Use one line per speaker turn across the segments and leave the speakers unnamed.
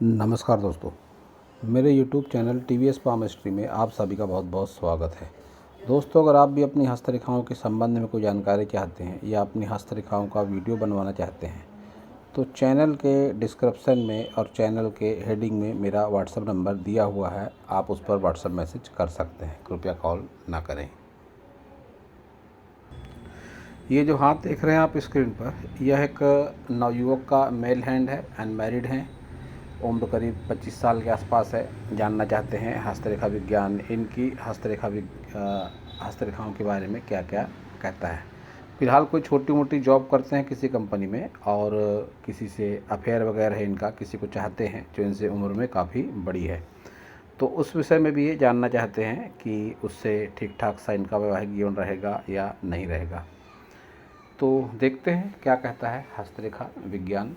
नमस्कार दोस्तों, मेरे YouTube channel TVS palm history में आप सभी का बहुत बहुत स्वागत है। दोस्तों, अगर आप भी अपनी हस्तरेखाओं के संबंध में कोई जानकारी चाहते हैं या अपनी हस्तरेखाओं का वीडियो बनवाना चाहते हैं तो चैनल के डिस्क्रिप्शन में और चैनल के हेडिंग में मेरा व्हाट्सएप नंबर दिया हुआ है। आप उस पर व्हाट्सएप मैसेज कर सकते हैं, कृपया कॉल ना करें। ये जो हाथ देख रहे हैं आप स्क्रीन पर, यह एक नवयुवक का मेल हैंड है, अनमैरिड हैं, उम्र करीब 25 साल के आसपास है। जानना चाहते हैं हस्तरेखा विज्ञान इनकी हस्तरेखाओं के बारे में क्या क्या कहता है। फ़िलहाल कोई छोटी मोटी जॉब करते हैं किसी कंपनी में और किसी से अफेयर वगैरह है इनका, किसी को चाहते हैं जो इनसे उम्र में काफ़ी बड़ी है। तो उस विषय में भी ये जानना चाहते हैं कि उससे ठीक ठाक सा इनका वैवाहिक जीवन रहेगा या नहीं रहेगा। तो देखते हैं क्या कहता है हस्तरेखा विज्ञान।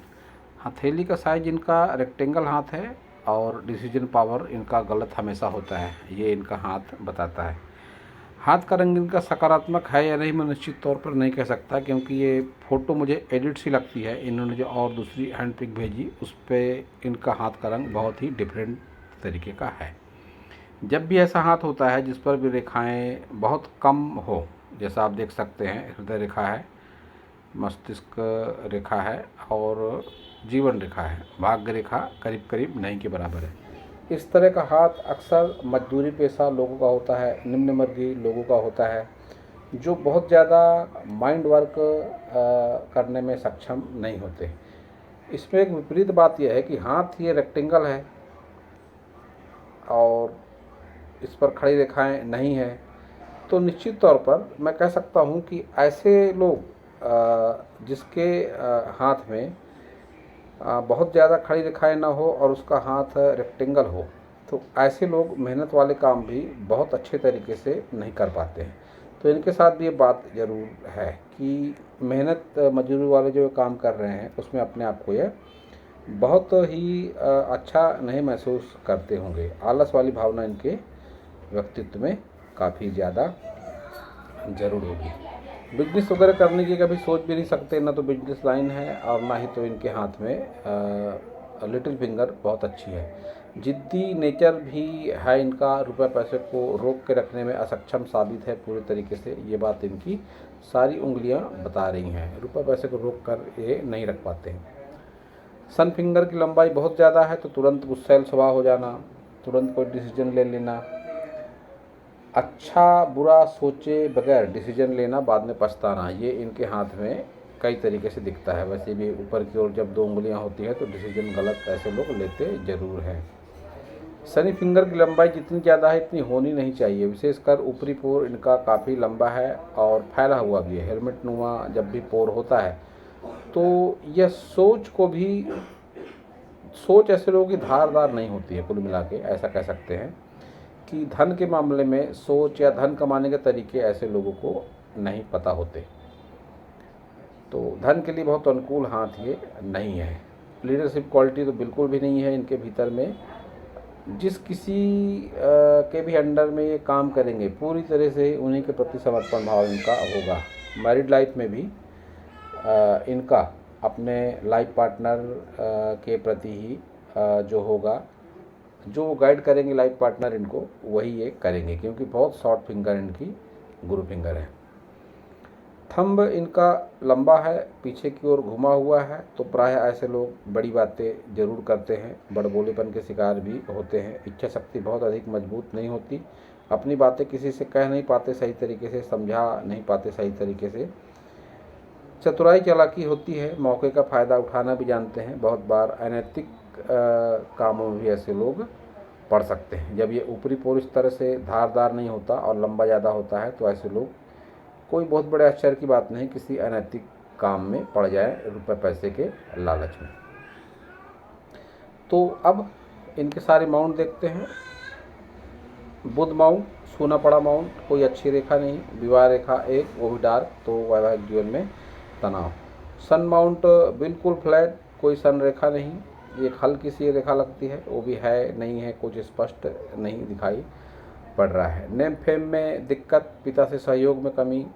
हथेली का साइज इनका रेक्टेंगल हाथ है और डिसीजन पावर इनका गलत हमेशा होता है, ये इनका हाथ बताता है। हाथ का रंग इनका सकारात्मक है या नहीं मैं निश्चित तौर पर नहीं कह सकता, क्योंकि ये फ़ोटो मुझे एडिट सी लगती है। इन्होंने जो और दूसरी हैंड पिक भेजी उस पर इनका हाथ का रंग बहुत ही डिफरेंट तरीके का है। जब भी ऐसा हाथ होता है जिस पर भी रेखाएँ बहुत कम हो, जैसा आप देख सकते हैं, हृदय रेखा है, मस्तिष्क रेखा है और जीवन रेखा है, भाग्य रेखा करीब करीब नहीं के बराबर है। इस तरह का हाथ अक्सर मजदूरी पेशा लोगों का होता है, निम्न वर्गीय लोगों का होता है, जो बहुत ज़्यादा माइंड वर्क करने में सक्षम नहीं होते। इसमें एक विपरीत बात यह है कि हाथ ये रेक्टेंगल है और इस पर खड़ी रेखाएं नहीं है, तो निश्चित तौर पर मैं कह सकता हूं कि ऐसे लोग जिसके हाथ में बहुत ज़्यादा खड़ी रेखाएं ना हो और उसका हाथ रेक्टेंगल हो, तो ऐसे लोग मेहनत वाले काम भी बहुत अच्छे तरीके से नहीं कर पाते हैं। तो इनके साथ भी ये बात ज़रूर है कि मेहनत मजदूरी वाले जो काम कर रहे हैं उसमें अपने आप को ये बहुत ही अच्छा नहीं महसूस करते होंगे। आलस वाली भावना इनके व्यक्तित्व में काफ़ी ज़्यादा ज़रूर होगी। बिजनेस वगैरह करने की कभी सोच भी नहीं सकते, ना तो बिजनेस लाइन है और ना ही तो इनके हाथ में लिटिल फिंगर बहुत अच्छी है। जिद्दी नेचर भी है इनका, रुपए पैसे को रोक के रखने में असक्षम साबित है पूरे तरीके से। ये बात इनकी सारी उंगलियां बता रही हैं, रुपए पैसे को रोक कर ये नहीं रख पाते हैं। सन फिंगर की लंबाई बहुत ज़्यादा है, तो तुरंत गुस्सैल स्वभाव हो जाना, तुरंत कोई डिसीजन ले लेना, अच्छा बुरा सोचे बगैर डिसीजन लेना, बाद में पछताना, ये इनके हाथ में कई तरीके से दिखता है। वैसे भी ऊपर की ओर जब दो उंगलियां होती हैं तो डिसीजन गलत ऐसे लोग लेते जरूर हैं। शनि फिंगर की लंबाई जितनी ज़्यादा है इतनी होनी नहीं चाहिए, विशेषकर ऊपरी पोर इनका काफ़ी लंबा है और फैला हुआ भी है। हेलमेट नुमा जब भी पोर होता है तो यह सोच ऐसे लोगों की धारदार नहीं होती है। कुल मिला के ऐसा कह सकते हैं कि धन के मामले में सोच या धन कमाने के तरीके ऐसे लोगों को नहीं पता होते, तो धन के लिए बहुत अनुकूल हाथ ये नहीं है। लीडरशिप क्वालिटी तो बिल्कुल भी नहीं है इनके भीतर में। जिस किसी के भी अंडर में ये काम करेंगे पूरी तरह से उन्हीं के प्रति समर्पण भाव इनका होगा। मैरिड लाइफ में भी इनका अपने लाइफ पार्टनर के प्रति ही जो होगा, जो वो गाइड करेंगे लाइफ पार्टनर इनको, वही ये करेंगे, क्योंकि बहुत शॉर्ट फिंगर इनकी गुरु फिंगर है। थंब इनका लंबा है, पीछे की ओर घुमा हुआ है, तो प्राय ऐसे लोग बड़ी बातें जरूर करते हैं, बड़बोलेपन के शिकार भी होते हैं। इच्छा शक्ति बहुत अधिक मजबूत नहीं होती, अपनी बातें किसी से कह नहीं पाते सही तरीके से, समझा नहीं पाते सही तरीके से। चतुराई चालाकी होती है, मौके का फ़ायदा उठाना भी जानते हैं। बहुत बार अनैतिक कामों में भी ऐसे लोग पड़ सकते हैं। जब ये ऊपरी पोर इस तरह से धारदार नहीं होता और लंबा ज़्यादा होता है तो ऐसे लोग, कोई बहुत बड़े आश्चर्य की बात नहीं, किसी अनैतिक काम में पड़ जाए रुपए पैसे के लालच में। तो अब इनके सारे माउंट देखते हैं। बुध माउंट, सूना पड़ा माउंट, कोई अच्छी रेखा नहीं, विवाह रेखा एक, वो भी डार्क, तो वैवाहिक जीवन में तनाव। सन माउंट बिल्कुल फ्लैट, कोई सन रेखा नहीं, एक हल्की सी रेखा लगती है, वो भी है नहीं है, कुछ स्पष्ट नहीं दिखाई पड़ रहा है। नेम फेम में दिक्कत, पिता से सहयोग में कमी,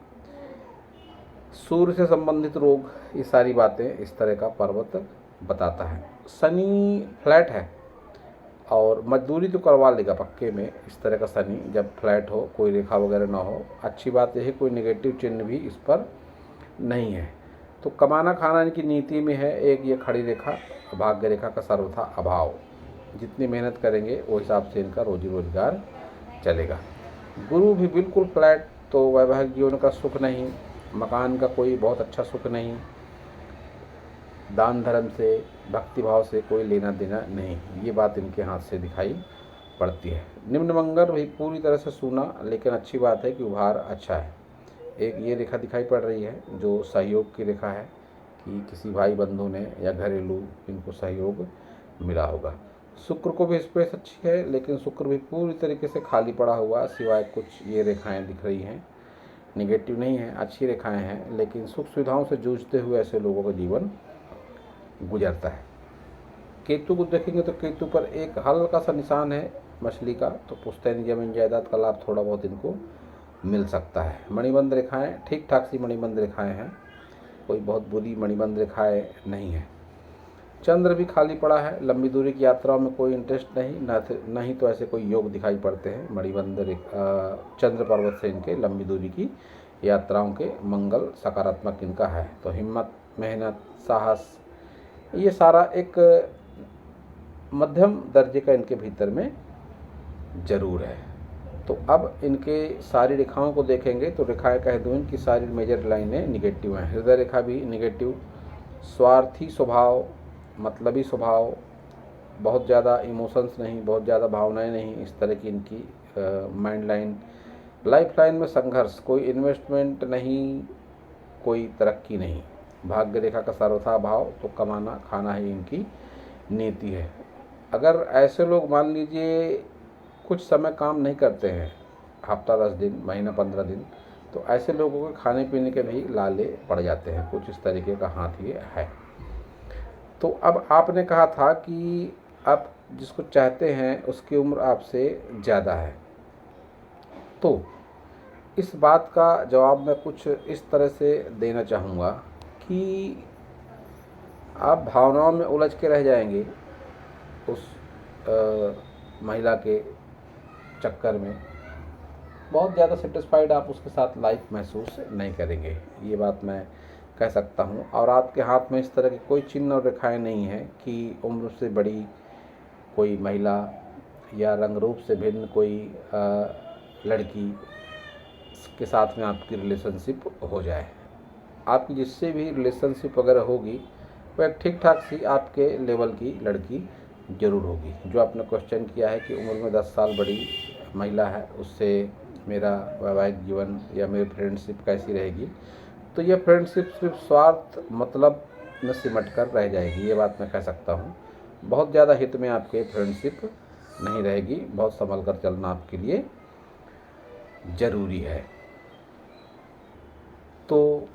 सूर्य से संबंधित रोग, ये सारी बातें इस तरह का पर्वत बताता है। शनि फ्लैट है, और मजदूरी तो करवा लेगा पक्के में इस तरह का शनि, जब फ्लैट हो, कोई रेखा वगैरह ना हो। अच्छी बात यह है कोई नेगेटिव चिन्ह भी इस पर नहीं है। तो कमाना खाना इनकी नीति में है। एक ये खड़ी रेखा, भाग्य रेखा का सर्वथा अभाव। जितनी मेहनत करेंगे वो हिसाब से इनका रोजी रोजगार चलेगा। गुरु भी बिल्कुल फ्लैट, तो वैवाहिक जीवन का सुख नहीं, मकान का कोई बहुत अच्छा सुख नहीं, दान धर्म से, भक्ति भाव से कोई लेना देना नहीं। ये बात इनके हाथ से दिखाई पड़ती है। निम्न मंगल भी पूरी तरह से सूना, लेकिन अच्छी बात है कि उभार अच्छा है। एक ये रेखा दिखाई पड़ रही है जो सहयोग की रेखा है, कि किसी भाई बंधु ने या घरेलू इनको सहयोग मिला होगा। शुक्र को भी स्पेस अच्छी है, लेकिन शुक्र भी पूरी तरीके से खाली पड़ा हुआ, सिवाय कुछ ये रेखाएं दिख रही हैं, निगेटिव नहीं है, अच्छी रेखाएं हैं, लेकिन सुख सुविधाओं से जूझते हुए ऐसे लोगों का जीवन गुजरता है। केतु को देखेंगे तो केतु पर एक हल्का सा निशान है मछली का, तो पुश्तैनी जमीन जायदाद का लाभ थोड़ा बहुत इनको मिल सकता है। मणिबंध रेखाएं ठीक ठाक सी मणिबंध रेखाएं हैं, कोई बहुत बुरी मणिबंध रेखाएं नहीं है। चंद्र भी खाली पड़ा है, लंबी दूरी की यात्राओं में कोई इंटरेस्ट नहीं, न ही तो ऐसे कोई योग दिखाई पड़ते हैं मणिबंध चंद्र पर्वत से इनके लंबी दूरी की यात्राओं के। मंगल सकारात्मक इनका है, तो हिम्मत, मेहनत, साहस, ये सारा एक मध्यम दर्जे का इनके भीतर में जरूर है। तो अब इनके सारी रेखाओं को देखेंगे तो रेखाएं कह दूँ इनकी सारी मेजर लाइनें निगेटिव हैं। हृदय रेखा भी निगेटिव, स्वार्थी स्वभाव, मतलबी स्वभाव, बहुत ज़्यादा इमोशंस नहीं, बहुत ज़्यादा भावनाएं नहीं, इस तरह की इनकी माइंड लाइन। लाइफ लाइन में संघर्ष, कोई इन्वेस्टमेंट नहीं, कोई तरक्की नहीं। भाग्य रेखा का सर्वथा भाव, तो कमाना खाना ही इनकी नीति है। अगर ऐसे लोग मान लीजिए कुछ समय काम नहीं करते हैं, हफ्ता 10 दिन, महीना 15 दिन, तो ऐसे लोगों को खाने पीने के भी लाले पड़ जाते हैं। कुछ इस तरीके का हाथ ये है। तो अब आपने कहा था कि आप जिसको चाहते हैं उसकी उम्र आपसे ज़्यादा है, तो इस बात का जवाब मैं कुछ इस तरह से देना चाहूँगा कि आप भावनाओं में उलझ के रह जाएंगे उस महिला के चक्कर में, बहुत ज़्यादा सेटिस्फाइड आप उसके साथ लाइफ महसूस नहीं करेंगे, ये बात मैं कह सकता हूँ। और आपके हाथ में इस तरह की कोई चिन्ह और रेखाएं नहीं है कि उम्र से बड़ी कोई महिला या रंग रूप से भिन्न कोई लड़की के साथ में आपकी रिलेशनशिप हो जाए। आपकी जिससे भी रिलेशनशिप वगैरह होगी वो एक ठीक ठाक सी आपके लेवल की लड़की ज़रूर होगी। जो आपने क्वेश्चन किया है कि उम्र में 10 साल बड़ी महिला है, उससे मेरा वैवाहिक जीवन या मेरी फ्रेंडशिप कैसी रहेगी, तो यह फ्रेंडशिप सिर्फ स्वार्थ मतलब में सिमट कर रह जाएगी, ये बात मैं कह सकता हूँ। बहुत ज़्यादा हित में आपके फ्रेंडशिप नहीं रहेगी, बहुत संभल कर चलना आपके लिए ज़रूरी है। तो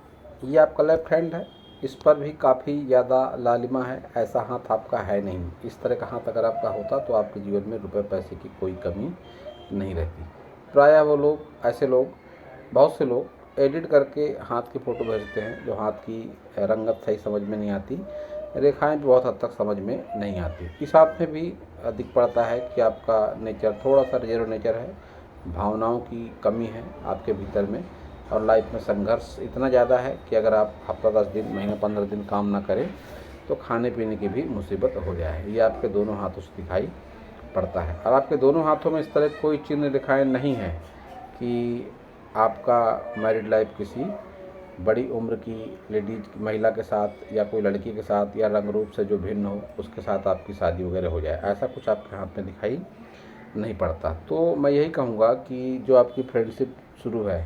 ये आपका लेफ्ट हैंड है, इस पर भी काफ़ी ज़्यादा लालिमा है। ऐसा हाथ आपका है नहीं, इस तरह का हाथ अगर आपका होता तो आपके जीवन में रुपए पैसे की कोई कमी नहीं रहती। प्रायः वो लोग, ऐसे लोग, बहुत से लोग एडिट करके हाथ की फ़ोटो भेजते हैं, जो हाथ की रंगत सही समझ में नहीं आती, रेखाएं भी बहुत हद तक समझ में नहीं आती। इस हाथ में भी दिख पड़ता है कि आपका नेचर थोड़ा सा रिजर्व नेचर है, भावनाओं की कमी है आपके भीतर में, और लाइफ में संघर्ष इतना ज़्यादा है कि अगर आप हफ्ता 10 दिन, महीना 15 दिन काम ना करें तो खाने पीने की भी मुसीबत हो जाए। ये आपके दोनों हाथों से दिखाई पड़ता है। और आपके दोनों हाथों में इस तरह कोई चिन्ह दिखाए नहीं है कि आपका मैरिड लाइफ किसी बड़ी उम्र की लेडीज महिला के साथ या कोई लड़की के साथ या रंग रूप से जो भिन्न हो उसके साथ आपकी शादी वगैरह हो जाए, ऐसा कुछ आपके हाथ में दिखाई नहीं पड़ता। तो मैं यही कहूँगा कि जो आपकी फ्रेंडशिप शुरू है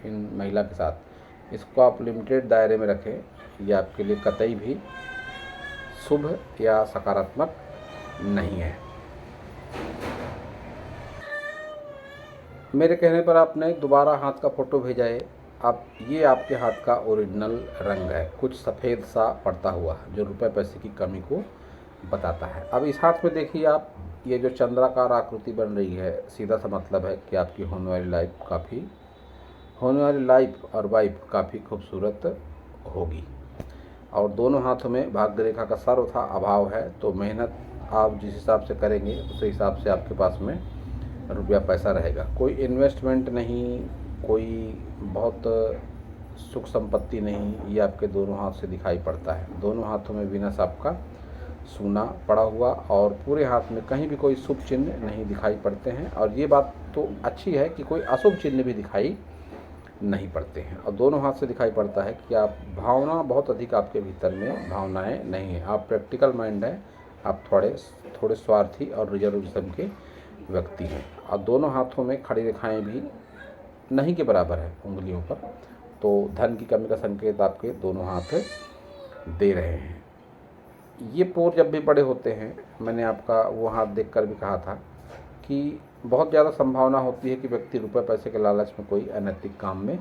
इन महिला के साथ, इसको आप लिमिटेड दायरे में रखें, ये आपके लिए कतई भी शुभ या सकारात्मक नहीं है। मेरे कहने पर आपने दोबारा हाथ का फ़ोटो भेजा है। आप ये आपके हाथ का ओरिजिनल रंग है, कुछ सफ़ेद सा पड़ता हुआ, जो रुपए पैसे की कमी को बताता है। अब इस हाथ में देखिए आप, ये जो चंद्राकार आकृति बन रही है, सीधा सा मतलब है कि आपकी होने वाली लाइफ और वाइफ काफ़ी खूबसूरत होगी। और दोनों हाथों में भाग्य रेखा का सर्वथा अभाव है, तो मेहनत आप जिस हिसाब से करेंगे उसी हिसाब से आपके पास में रुपया पैसा रहेगा। कोई इन्वेस्टमेंट नहीं, कोई बहुत सुख संपत्ति नहीं, ये आपके दोनों हाथ से दिखाई पड़ता है। दोनों हाथों में वीनस आपका सूना पड़ा हुआ और पूरे हाथ में कहीं भी कोई शुभ चिन्ह नहीं दिखाई पड़ते हैं। और ये बात तो अच्छी है कि कोई अशुभ चिन्ह भी दिखाई नहीं पड़ते हैं। और दोनों हाथ से दिखाई पड़ता है कि आप भावना बहुत अधिक आपके भीतर में भावनाएं नहीं है, आप प्रैक्टिकल माइंड है, आप थोड़े स्वार्थी और रिजर्व किस्म के व्यक्ति हैं। और दोनों हाथों में खड़ी रेखाएं भी नहीं के बराबर है उंगलियों पर, तो धन की कमी का संकेत आपके दोनों हाथ दे रहे हैं। ये पोर जब भी बड़े होते हैं, मैंने आपका वो हाथ देखकर भी कहा था कि बहुत ज़्यादा संभावना होती है कि व्यक्ति रुपए पैसे के लालच में कोई अनैतिक काम में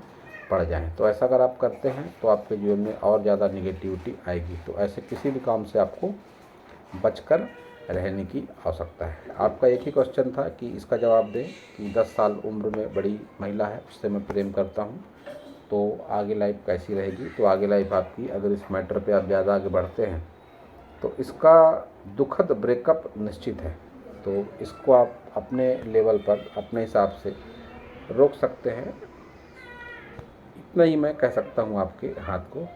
पड़ जाएं। तो ऐसा अगर आप करते हैं तो आपके जीवन में और ज़्यादा निगेटिविटी आएगी। तो ऐसे किसी भी काम से आपको बचकर रहने की आवश्यकता है। आपका एक ही क्वेश्चन था कि इसका जवाब दें कि 10 साल उम्र में बड़ी महिला है, उससे मैं प्रेम करता हूँ, तो आगे लाइफ कैसी रहेगी। तो आगे लाइफ आपकी, अगर इस मैटर पे आप ज़्यादा आगे बढ़ते हैं तो इसका दुखद ब्रेकअप निश्चित है। तो इसको आप अपने लेवल पर अपने हिसाब से रोक सकते हैं। इतना ही मैं कह सकता हूँ आपके हाथ को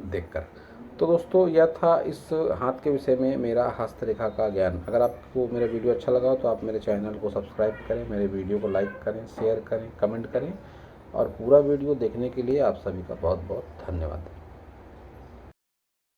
देखकर। तो दोस्तों, यह था इस हाथ के विषय में मेरा हस्तरेखा का ज्ञान। अगर आपको मेरा वीडियो अच्छा लगा हो तो आप मेरे चैनल को सब्सक्राइब करें, मेरे वीडियो को लाइक करें, शेयर करें, कमेंट करें। और पूरा वीडियो देखने के लिए आप सभी का बहुत बहुत धन्यवाद।